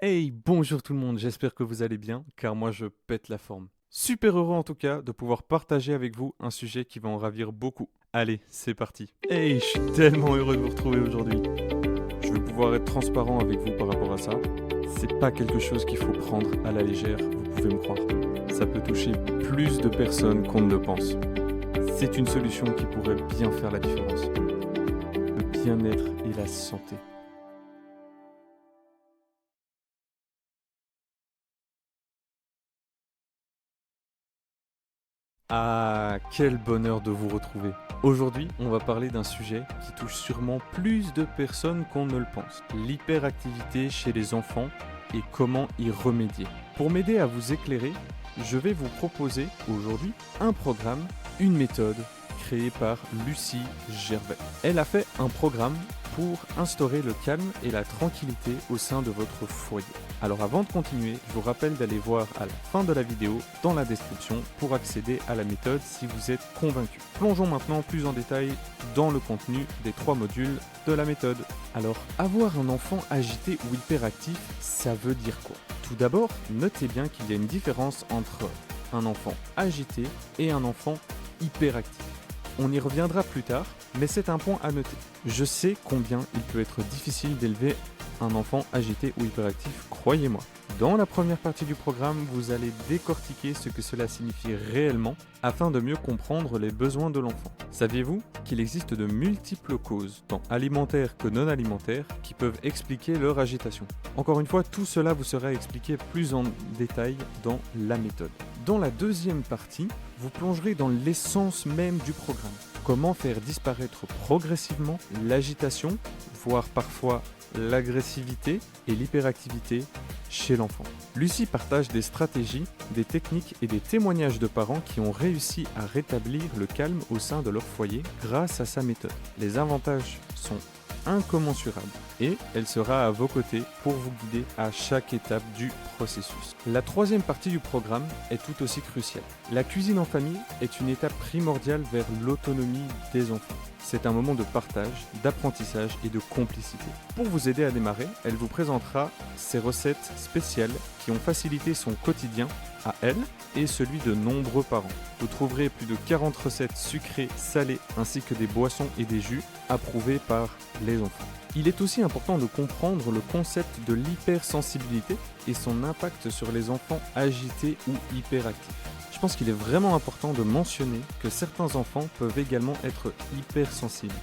Hey, bonjour tout le monde, j'espère que vous allez bien, car moi je pète la forme. Super heureux en tout cas de pouvoir partager avec vous un sujet qui va en ravir beaucoup. Allez, c'est parti. Hey, je suis tellement heureux de vous retrouver aujourd'hui. Je vais pouvoir être transparent avec vous par rapport à ça. C'est pas quelque chose qu'il faut prendre à la légère, vous pouvez me croire. Ça peut toucher plus de personnes qu'on ne le pense. C'est une solution qui pourrait bien faire la différence. Le bien-être et la santé. Ah, quel bonheur de vous retrouver. Aujourd'hui, on va parler d'un sujet qui touche sûrement plus de personnes qu'on ne le pense. L'hyperactivité chez les enfants et comment y remédier. Pour m'aider à vous éclairer, je vais vous proposer aujourd'hui un programme, une méthode créée par Lucie Gervais. Elle a fait un programme pour instaurer le calme et la tranquillité au sein de votre foyer. Alors avant de continuer, je vous rappelle d'aller voir à la fin de la vidéo, dans la description, pour accéder à la méthode si vous êtes convaincu. Plongeons maintenant plus en détail dans le contenu des 3 modules de la méthode. Alors, avoir un enfant agité ou hyperactif, ça veut dire quoi? Tout d'abord, notez bien qu'il y a une différence entre un enfant agité et un enfant hyperactif. On y reviendra plus tard, mais c'est un point à noter. Je sais combien il peut être difficile d'élever un enfant agité ou hyperactif, croyez-moi. Dans la première partie du programme, vous allez décortiquer ce que cela signifie réellement afin de mieux comprendre les besoins de l'enfant. Saviez-vous qu'il existe de multiples causes, tant alimentaires que non alimentaires, qui peuvent expliquer leur agitation? Encore une fois, tout cela vous sera expliqué plus en détail dans la méthode. Dans la deuxième partie, vous plongerez dans l'essence même du programme. Comment faire disparaître progressivement l'agitation, voire parfois l'agressivité et l'hyperactivité chez l'enfant. Lucie partage des stratégies, des techniques et des témoignages de parents qui ont réussi à rétablir le calme au sein de leur foyer grâce à sa méthode. Les avantages sont incommensurables et elle sera à vos côtés pour vous guider à chaque étape du processus. La troisième partie du programme est tout aussi cruciale. La cuisine en famille est une étape primordiale vers l'autonomie des enfants. C'est un moment de partage, d'apprentissage et de complicité. Pour vous aider à démarrer, elle vous présentera ses recettes spéciales qui ont facilité son quotidien à elle et celui de nombreux parents. Vous trouverez plus de 40 recettes sucrées, salées, ainsi que des boissons et des jus approuvés par les enfants. Il est aussi important de comprendre le concept de l'hypersensibilité et son impact sur les enfants agités ou hyperactifs. Je pense qu'il est vraiment important de mentionner que certains enfants peuvent également être hypersensibles.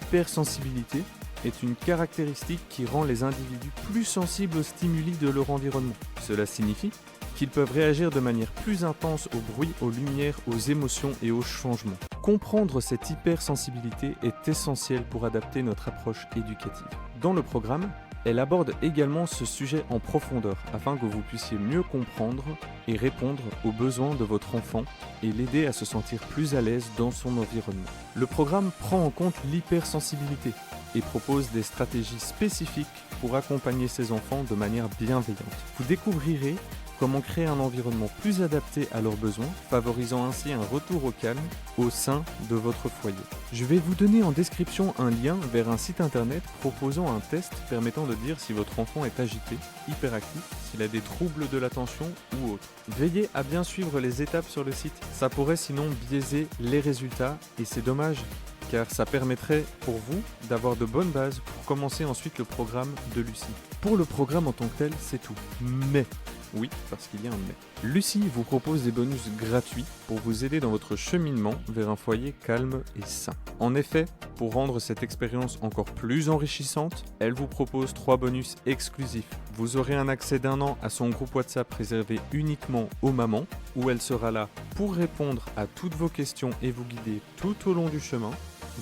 L'hypersensibilité est une caractéristique qui rend les individus plus sensibles aux stimuli de leur environnement. Cela signifie qu'ils peuvent réagir de manière plus intense au bruit, aux lumières, aux émotions et aux changements. Comprendre cette hypersensibilité est essentiel pour adapter notre approche éducative. Dans le programme, elle aborde également ce sujet en profondeur afin que vous puissiez mieux comprendre et répondre aux besoins de votre enfant et l'aider à se sentir plus à l'aise dans son environnement. Le programme prend en compte l'hypersensibilité et propose des stratégies spécifiques pour accompagner ces enfants de manière bienveillante. Vous découvrirez comment créer un environnement plus adapté à leurs besoins, favorisant ainsi un retour au calme au sein de votre foyer. Je vais vous donner en description un lien vers un site internet proposant un test permettant de dire si votre enfant est agité, hyperactif, s'il a des troubles de l'attention ou autre. Veillez à bien suivre les étapes sur le site, ça pourrait sinon biaiser les résultats et c'est dommage car ça permettrait pour vous d'avoir de bonnes bases pour commencer ensuite le programme de Lucie. Pour le programme en tant que tel, c'est tout. Mais oui, parce qu'il y a un mais. Lucie vous propose des bonus gratuits pour vous aider dans votre cheminement vers un foyer calme et sain. En effet, pour rendre cette expérience encore plus enrichissante, elle vous propose 3 bonus exclusifs. Vous aurez un accès d'1 an à son groupe WhatsApp réservé uniquement aux mamans, où elle sera là pour répondre à toutes vos questions et vous guider tout au long du chemin.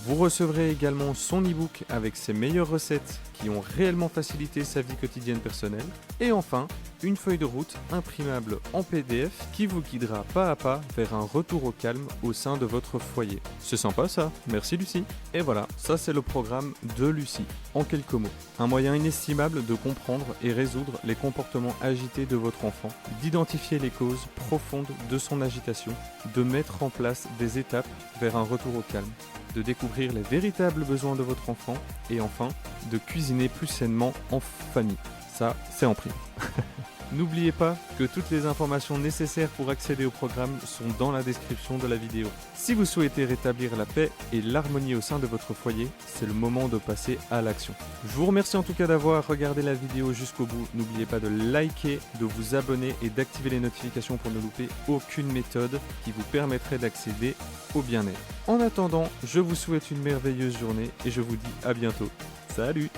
Vous recevrez également son e-book avec ses meilleures recettes qui ont réellement facilité sa vie quotidienne personnelle. Et enfin, une feuille de route imprimable en PDF qui vous guidera pas à pas vers un retour au calme au sein de votre foyer. C'est sympa ça, merci Lucie. Et voilà, ça c'est le programme de Lucie, en quelques mots. Un moyen inestimable de comprendre et résoudre les comportements agités de votre enfant, d'identifier les causes profondes de son agitation, de mettre en place des étapes vers un retour au calme, de découvrir les véritables besoins de votre enfant et enfin de cuisiner plus sainement en famille. Ça, c'est en prime. N'oubliez pas que toutes les informations nécessaires pour accéder au programme sont dans la description de la vidéo. Si vous souhaitez rétablir la paix et l'harmonie au sein de votre foyer, c'est le moment de passer à l'action. Je vous remercie en tout cas d'avoir regardé la vidéo jusqu'au bout. N'oubliez pas de liker, de vous abonner et d'activer les notifications pour ne louper aucune méthode qui vous permettrait d'accéder au bien-être. En attendant, je vous souhaite une merveilleuse journée et je vous dis à bientôt. Salut!